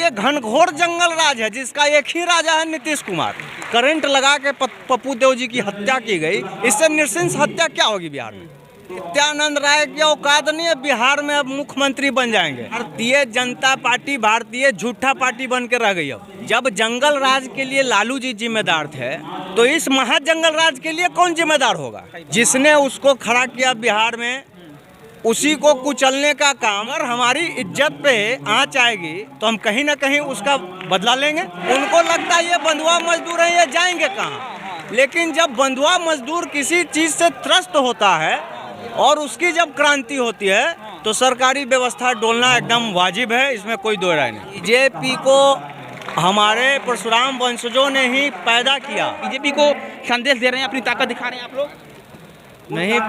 ये घनघोर जंगल राज है जिसका एक ही राजा है नीतीश कुमार। करंट लगा के पप्पू देव जी की हत्या की गई, इससे नृशंस हत्या क्या होगी बिहार में? नित्यानंद राय की औकात नहीं है बिहार में अब मुख्यमंत्री बन जाएंगे। भारतीय जनता पार्टी भारतीय झूठा पार्टी बन के रह गई। अब जब जंगल राज के लिए लालू जी जिम्मेदार थे तो इस महाजंगल राज के लिए कौन जिम्मेदार होगा? जिसने उसको खड़ा किया बिहार में उसी को कुचलने का काम। अगर हमारी इज्जत पे आंच आएगी तो हम कहीं ना कहीं उसका बदला लेंगे। उनको लगता है ये बंधुआ मजदूर है, ये जाएंगे कहाँ? लेकिन जब बंधुआ मजदूर किसी चीज से त्रस्त होता है और उसकी जब क्रांति होती है तो सरकारी व्यवस्था डोलना एकदम वाजिब है, इसमें कोई दो राय नहीं। बीजेपी को हमारे परशुराम वंशजों ने ही पैदा किया। बीजेपी को संदेश दे रहे हैं, अपनी ताकत दिखा रहे हैं आप लोग? नहीं,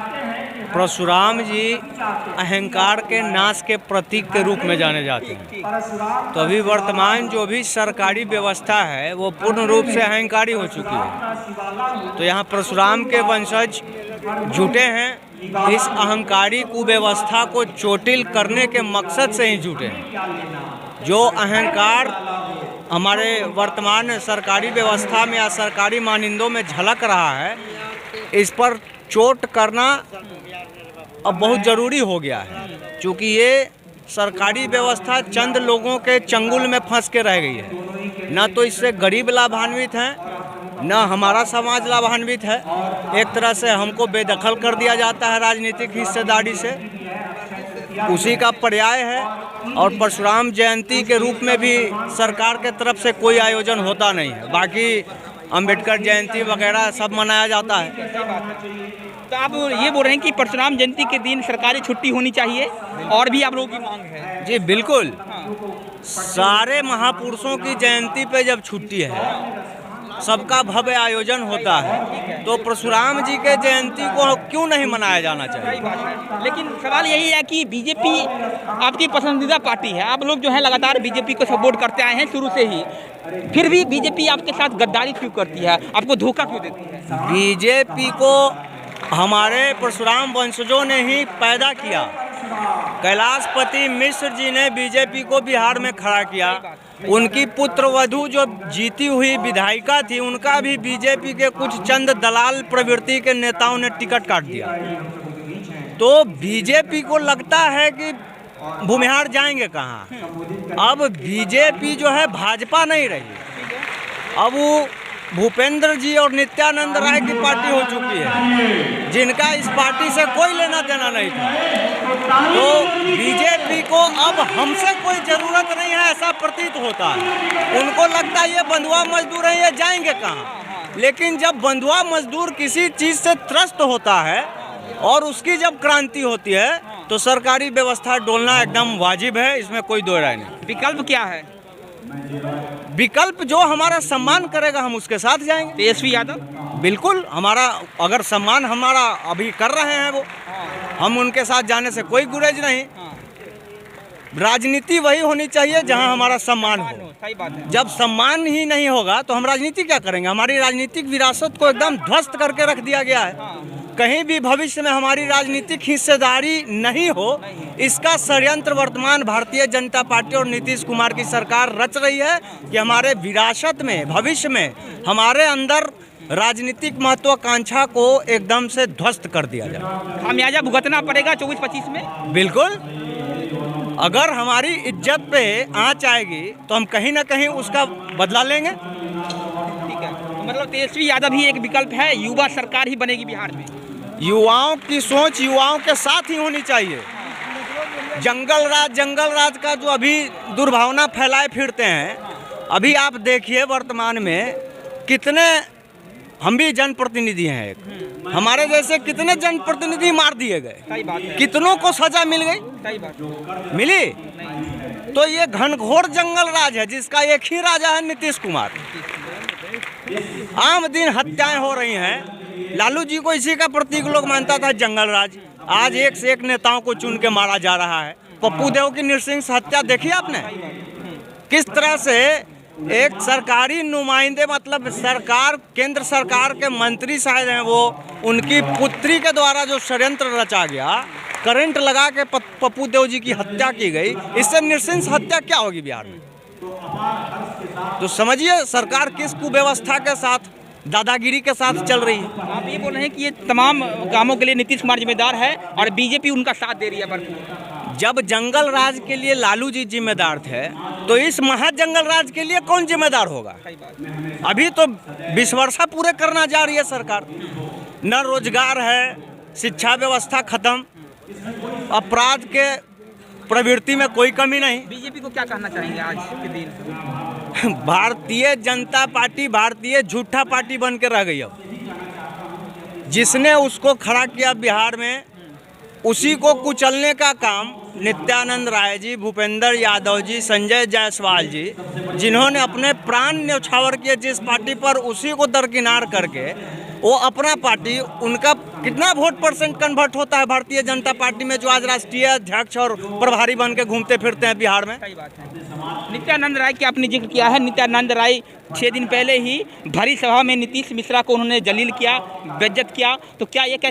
परशुराम जी अहंकार के नाश के प्रतीक के रूप में जाने जाते हैं। तो अभी वर्तमान जो भी सरकारी व्यवस्था है वो पूर्ण रूप से अहंकारी हो चुकी है। तो यहाँ परशुराम के वंशज जुटे हैं, इस अहंकारी कुव्यवस्था को चोटिल करने के मकसद से ही जुटे हैं। जो अहंकार हमारे वर्तमान सरकारी व्यवस्था में या सरकारी मानिंदों में झलक रहा है, इस पर चोट करना अब बहुत ज़रूरी हो गया है, क्योंकि ये सरकारी व्यवस्था चंद लोगों के चंगुल में फंस के रह गई है। न तो इससे गरीब लाभान्वित हैं, न हमारा समाज लाभान्वित है। एक तरह से हमको बेदखल कर दिया जाता है राजनीतिक हिस्सेदारी से, उसी का पर्याय है। और परशुराम जयंती के रूप में भी सरकार के तरफ से कोई आयोजन होता नहीं है। बाकी अंबेडकर जयंती वगैरह सब मनाया जाता है। तो आप ये बोल रहे हैं कि परशुराम जयंती के दिन सरकारी छुट्टी होनी चाहिए और भी आप लोगों की मांग है? जी बिल्कुल, सारे महापुरुषों की जयंती पे जब छुट्टी है, सबका भव्य आयोजन होता है, तो परशुराम जी के जयंती को क्यों नहीं मनाया जाना चाहिए? लेकिन सवाल यही है कि बीजेपी आपकी पसंदीदा पार्टी है, आप लोग जो है लगातार बीजेपी को सपोर्ट करते आए हैं शुरू से ही, फिर भी बीजेपी आपके साथ गद्दारी क्यों करती है, आपको धोखा क्यों देती है? बीजेपी को हमारे परशुराम वंशजों ने ही पैदा किया। कैलाशपति मिश्र जी ने बीजेपी को बिहार में खड़ा किया। उनकी पुत्र वधू जो जीती हुई विधायिका थी, उनका भी बीजेपी के कुछ चंद दलाल प्रवृत्ति के नेताओं ने टिकट काट दिया। तो बीजेपी को लगता है कि भूमिहार जाएंगे कहाँ? अब बीजेपी जो है भाजपा नहीं रही, अब वो भूपेंद्र जी और नित्यानंद राय की पार्टी हो चुकी है, जिनका इस पार्टी से कोई लेना देना नहीं था। तो बीजेपी को अब हमसे कोई ज़रूरत नहीं है ऐसा प्रतीत होता है। उनको लगता है ये बंधुआ मजदूर है, ये जाएंगे कहाँ? लेकिन जब बंधुआ मजदूर किसी चीज़ से त्रस्त होता है और उसकी जब क्रांति होती है तो सरकारी व्यवस्था डोलना एकदम वाजिब है, इसमें कोई दो राय नहीं। विकल्प क्या है? विकल्प जो हमारा सम्मान करेगा हम उसके साथ जाएंगे। तेजस्वी यादव? बिल्कुल, हमारा अगर सम्मान हमारा अभी कर रहे हैं वो, हम उनके साथ जाने से कोई गुरेज नहीं। राजनीति वही होनी चाहिए जहां हमारा सम्मान हो। सही बात है। जब सम्मान ही नहीं होगा तो हम राजनीति क्या करेंगे? हमारी राजनीतिक विरासत को एकदम ध्वस्त करके रख दिया गया है। कहीं भी भविष्य में हमारी राजनीतिक हिस्सेदारी नहीं हो, इसका षड्यंत्र वर्तमान भारतीय जनता पार्टी और नीतीश कुमार की सरकार रच रही है कि हमारे विरासत में भविष्य में हमारे अंदर राजनीतिक महत्वाकांक्षा को एकदम से ध्वस्त कर दिया जाए। खामियाजा भुगतना पड़ेगा 24-25 में? बिल्कुल, अगर हमारी इज्जत पे आंच आएगी तो हम कहीं ना कहीं उसका बदला लेंगे। ठीक है, तो मतलब तेजस्वी यादव ही एक विकल्प है, युवा सरकार ही बनेगी बिहार में? युवाओं की सोच युवाओं के साथ ही होनी चाहिए। जंगल राज का जो अभी दुर्भावना फैलाए फिरते हैं, अभी आप देखिए वर्तमान में कितने, हम भी जनप्रतिनिधि हैं, एक हमारे जैसे कितने जनप्रतिनिधि मार दिए गए, कितनों को सजा मिल गई? सही बात मिली? तो ये घनघोर जंगल राज है जिसका एक ही राजा है नीतीश कुमार। आम दिन हत्याएं हो रही हैं। लालू जी को इसी का प्रतीक लोग मानता था जंगल राज। आज एक से एक नेताओं को चुन के मारा जा रहा है। पप्पू देव की नृशंस हत्या देखी आपने? किस तरह से एक सरकारी नुमाइंदे, मतलब सरकार, केंद्र सरकार के मंत्री शायद हैं वो, उनकी पुत्री के द्वारा जो षड्यंत्र रचा गया, करंट लगा के पप्पू देव जी की हत्या की गई, इससे नृशंस हत्या क्या होगी बिहार में? तो समझिए सरकार किस कुव्यवस्था के साथ, दादागिरी के साथ चल रही है। आप ये बोल रहे हैं कि ये तमाम कामों के लिए नीतीश कुमार जिम्मेदार है और बीजेपी उनका साथ दे रही है भरपूर। जब जंगल राज के लिए लालू जी जिम्मेदार थे, तो इस महाजंगल राज के लिए कौन जिम्मेदार होगा? अभी तो 20 वर्षा पूरे करना जा रही है सरकार। न रोजगार है, शिक्षा व्यवस्था खत्म, अपराध के प्रवृत्ति में कोई कमी नहीं। बीजेपी को क्या कहना चाहेंगे आज के दिन? भारतीय जनता पार्टी भारतीय झूठा पार्टी बन के रह गई। अब जिसने उसको खड़ा किया बिहार में, उसी को कुचलने का काम नित्यानंद राय जी, भूपेंद्र यादव जी, संजय जायसवाल जी, जिन्होंने अपने प्राण न्यौछावर किए जिस पार्टी पर, उसी को दरकिनार करके वो अपना पार्टी, उनका कितना वोट परसेंट कन्वर्ट होता है भारतीय जनता पार्टी में, जो आज राष्ट्रीय अध्यक्ष और प्रभारी बन के घूमते फिरते हैं बिहार में। सही बात है। नित्यानंद राय की आपने जिक्र किया है। नित्यानंद राय 6 दिन पहले ही भरी सभा में नीतीश मिश्रा को उन्होंने जलील किया, बेइज्जत किया। तो क्या ये कह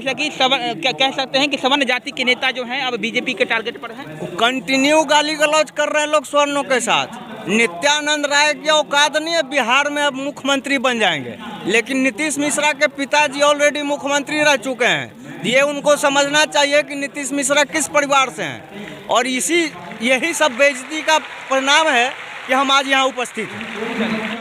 सकते हैं कि सवर्ण जाति के नेता जो हैं अब बीजेपी के टारगेट पर हैं? कंटिन्यू गाली गलौज कर रहे हैं लोग स्वर्णों के साथ। नित्यानंद राय की औकात नहीं है बिहार में अब मुख्यमंत्री बन जाएंगे, लेकिन नीतीश मिश्रा के पिताजी ऑलरेडी मुख्यमंत्री रह चुके हैं। ये उनको समझना चाहिए कि नीतीश मिश्रा किस परिवार से हैं, और यही सब बेइज्जती का परिणाम है कि हम आज यहाँ उपस्थित हैं।